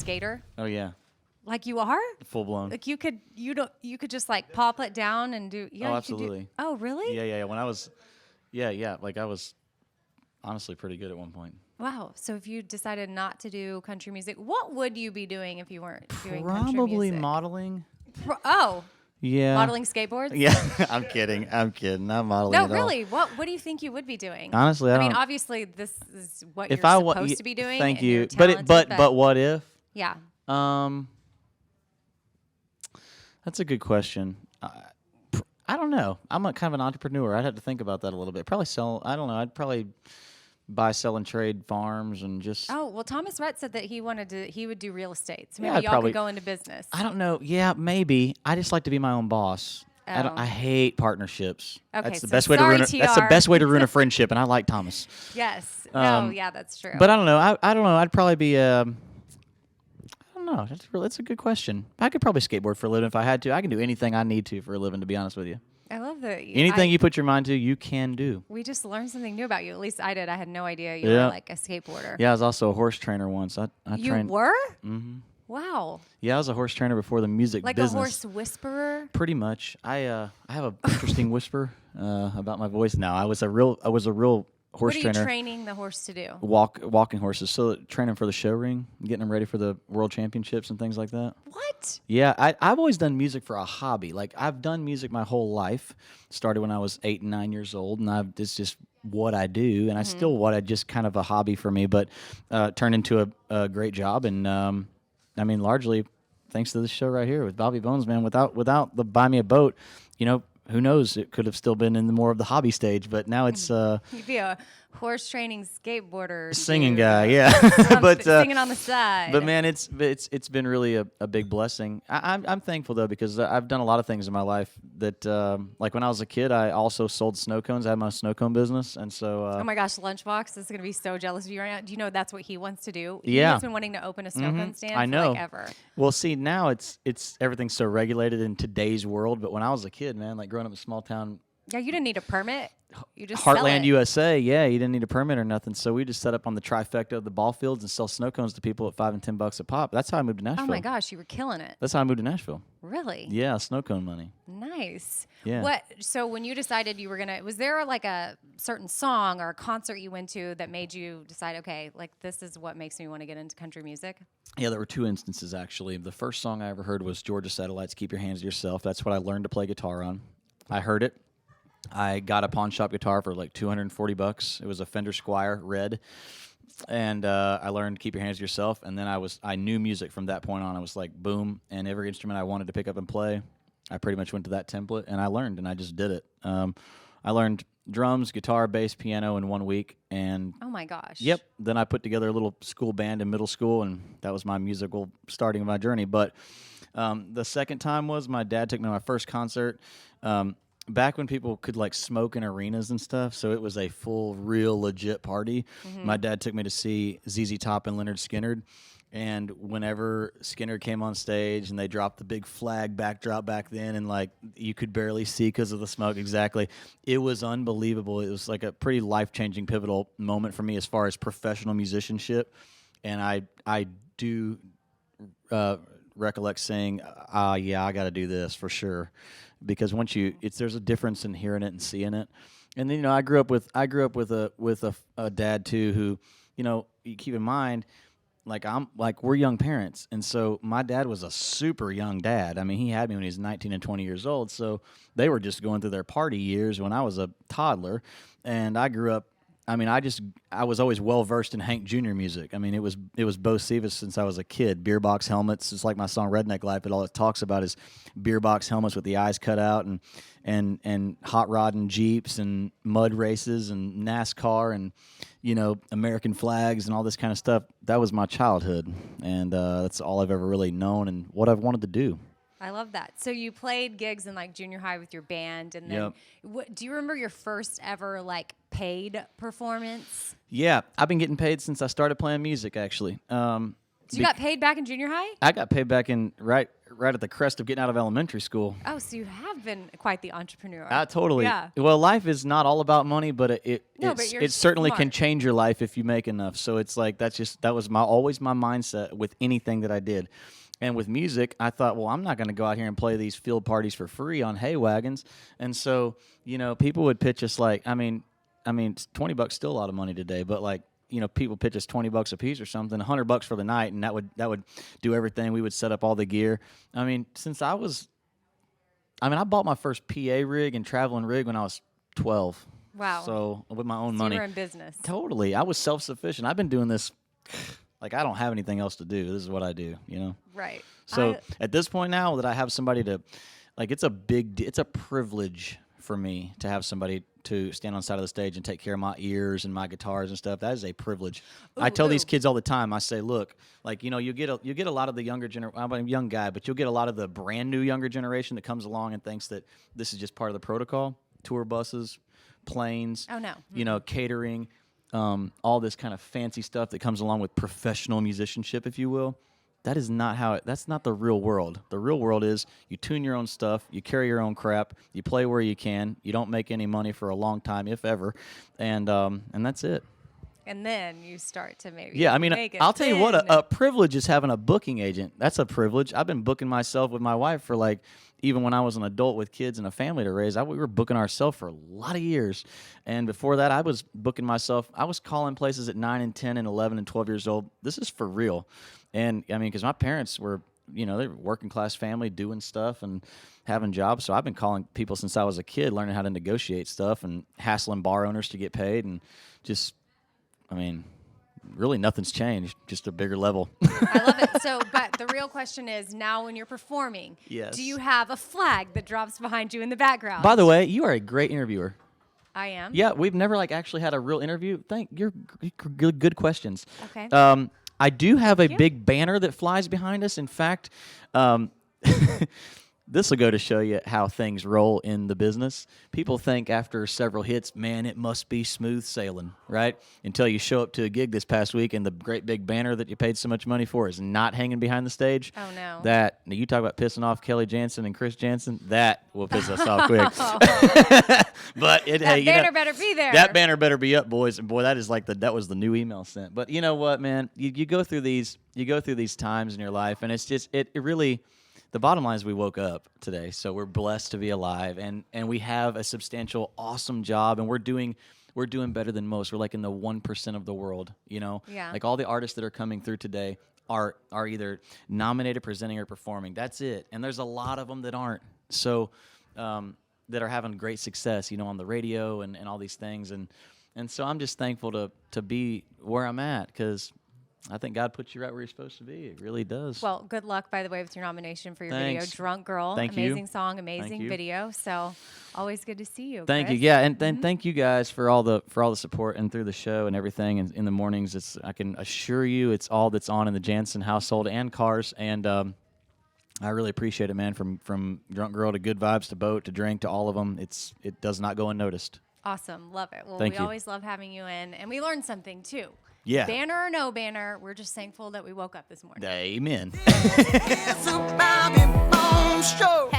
skater? Oh yeah, Like you are? full blown. Like you could just like pop it down and do. Yeah, Oh, you absolutely. Could do, oh, really? Yeah. When I was, yeah. Like I was honestly pretty good at one point. Wow. So if you decided not to do country music, what would you be doing if you weren't doing country Probably music? modeling. Yeah. Modeling skateboards? Yeah, I'm kidding. Not modeling No, at all. really. What do you think you would be doing? Honestly, I mean, don't- obviously, this is what If you're I supposed to be doing. Thank and you. you're talented, But what if? Yeah. That's a good question. I don't know. I'm a kind of an entrepreneur. I'd have to think about that a little bit. Probably sell. I don't know. I'd probably buy, sell, and trade farms and just. Oh well, Thomas Rhett said that he would do real estate. So Yeah, maybe I'd y'all probably- could go into business. I don't know. Yeah, maybe. I just like to be my own boss. Oh. I hate partnerships. Okay, that's the so best way to sorry, ruin. That's the TR. best way to ruin a friendship, and I like Thomas. Yes. Yeah, that's true. But I don't know. I don't know. I'd probably be. I don't know. That's a good question. I could probably skateboard for a living if I had to. I can do anything I need to for a living. To be honest with you, I love that. anything you put your mind to, you can do. We just learned something new about you. At least I did. I had no idea you Yeah. were like a skateboarder. Yeah, I was also a horse trainer once. I You trained. were? Mm-hmm. Wow. Yeah, I was a horse trainer before the music Like business. a horse whisperer? Pretty much. I have an interesting whisper about my voice now. I was a real horse What are trainer. you training the horse to do? Walking horses. So training for the show ring, getting them ready for the world championships and things like that. What? Yeah, I've always done music for a hobby. Like I've done music my whole life. Started when I was 8 and 9 years old, and it's just what I do, and I still what I just kind of a hobby for me, but turned into a great job. And I mean, largely thanks to this show right here with Bobby Bones, man. Without the Buy Me a Boat, who knows? It could have still been in the more of the hobby stage, but now it's You'd be a horse training skateboarder. singing dude. guy, yeah. But singing on the side. But man, it's been really a big blessing. I'm thankful though because I've done a lot of things in my life that like when I was a kid, I also sold snow cones. I had my snow cone business, and so oh my gosh, Lunchbox is gonna be so jealous of you right now. Do you know that's what he wants to do? Yeah. He's been wanting to open a snow cone stand I know. for like ever. Well, see, now it's everything's so regulated in today's world. But when I was a kid, man, like growing up in a small town. Yeah, you didn't need a permit. You just sell Heartland, it. USA, yeah, you didn't need a permit or nothing. So we just set up on the trifecta of the ball fields and sell snow cones to people at $5 and $10 a pop. That's how I moved to Nashville. Oh my gosh, you were killing it. That's how I moved to Nashville. Really? Yeah, snow cone money. Nice. Yeah. So when you decided you were was there like a certain song or a concert you went to that made you decide, okay, like this is what makes me want to get into country music? Yeah, there were two instances actually. The first song I ever heard was Georgia Satellites, Keep Your Hands to Yourself. That's what I learned to play guitar on. I heard it. I got a pawn shop guitar for like $240. It was a Fender Squier Red. And I learned Keep Your Hands to Yourself. And then I knew music from that point on. I was like, boom. And every instrument I wanted to pick up and play, I pretty much went to that template. And I learned, and I just did it. I learned drums, guitar, bass, piano in 1 week. And Oh my gosh. yep. Then I put together a little school band in middle school, and that was my musical starting of my journey. But the second time was my dad took me to my first concert. Back when people could like smoke in arenas and stuff, so it was a full, real, legit party. My dad took me to see ZZ Top and Leonard Skinner, and whenever Skinner came on stage and they dropped the big flag backdrop back then, and like you could barely see because of the smoke. Exactly, it was unbelievable. It was like a pretty life-changing, pivotal moment for me as far as professional musicianship, and I do recollect saying, yeah, I got to do this for sure. Because once there's a difference in hearing it and seeing it, and then I grew up with a dad too who, you keep in mind, we're young parents, and so my dad was a super young dad. I mean, he had me when he was 19 and 20 years old, so they were just going through their party years when I was a toddler, and I grew up. I mean, I was always well versed in Hank Jr. music. I mean, it was Bo Sivas since I was a kid. Beer box helmets, it's like my song Redneck Life, but all it talks about is beer box helmets with the eyes cut out, and hot rod and Jeeps and mud races and NASCAR and American flags and all this kind of stuff. That was my childhood, and that's all I've ever really known and what I've wanted to do. I love that. So you played gigs in like junior high with your band, and then do you remember your first ever like paid performance? Yeah, I've been getting paid since I started playing music, actually. So you got paid back in junior high? I got paid back in right at the crest of getting out of elementary school. Oh, so you have been quite the entrepreneur. Totally. Yeah. Well, life is not all about money, but it certainly smart. can change your life if you make enough. So it's like that was always my mindset with anything that I did. And with music, I thought, well, I'm not going to go out here and play these field parties for free on hay wagons. And so, people would pitch us like, I mean, $20 still a lot of money today, but like, people pitch us $20 a piece or something, $100 for the night, and that would do everything. We would set up all the gear. I mean, I bought my first PA rig and traveling rig when I was 12. Wow. So with my own money. You were in business. Totally. I was self-sufficient. I've been doing this, like I don't have anything else to do. This is what I do, Right. So at this point now that I have somebody to, like, it's a privilege for me to have somebody to stand on the side of the stage and take care of my ears and my guitars and stuff. That is a privilege. I tell these kids all the time. I say, look, like, you get a lot of the younger generation. I'm a young guy, but you'll get a lot of the brand new younger generation that comes along and thinks that this is just part of the protocol. Tour buses, planes. Oh no. Catering, all this kind of fancy stuff that comes along with professional musicianship, if you will. That is not that's not the real world. The real world is you tune your own stuff, you carry your own crap, you play where you can, you don't make any money for a long time, if ever, and that's it. And then you start to maybe make it I'll tell you what, a privilege is having a booking agent. That's a privilege. I've been booking myself with my wife for like, even when I was an adult with kids and a family to raise, we were booking ourselves for a lot of years. And before that, I was booking myself. I was calling places at 9 and 10 and 11 and 12 years old. This is for real. And I mean, because my parents were, they were working class family doing stuff and having jobs. So I've been calling people since I was a kid, learning how to negotiate stuff and hassling bar owners to get paid. And just, really nothing's changed, just a bigger level. I love it. So, but the real question is now when you're performing, yes, do you have a flag that drops behind you in the background? By the way, you are a great interviewer. I am? Yeah, we've never actually had a real interview. You're good questions. Okay. I do have a big banner that flies behind us. In fact, this will go to show you how things roll in the business. People think after several hits, man, it must be smooth sailing, right? Until you show up to a gig this past week and the great big banner that you paid so much money for is not hanging behind the stage. Oh, no. You talk about pissing off Kelly Janson and Chris Janson, that will piss us off quick. But that banner better be there. That banner better be up, boys. And boy, that is like that was the new email sent. But you know what, man? You go through these times in your life, and it's just it really. The bottom line is we woke up today, so we're blessed to be alive, and we have a substantial, awesome job, and we're doing better than most. We're like in the 1% of the world, Yeah. Like all the artists that are coming through today are either nominated, presenting, or performing. That's it, and there's a lot of them that aren't. So that are having great success, on the radio and all these things, and so I'm just thankful to be where I'm at because. I think God puts you right where you're supposed to be. It really does. Well, good luck, by the way, with your nomination for your Thanks. video, Drunk Girl. Thank you. Amazing song, amazing video. So always good to see you. Thank Chris. you. Yeah, and then thank you guys for all the support and through the show and everything. And in the mornings, I can assure you, it's all that's on in the Janson household and cars. And I really appreciate it, man. From Drunk Girl to Good Vibes to Boat to Drink to all of them, it does not go unnoticed. Awesome. Love it. Well, Thank we you. always love having you in. And we learned something, too. Yeah. Banner or no banner, we're just thankful that we woke up this morning. Amen. It's a Bobby Bones show.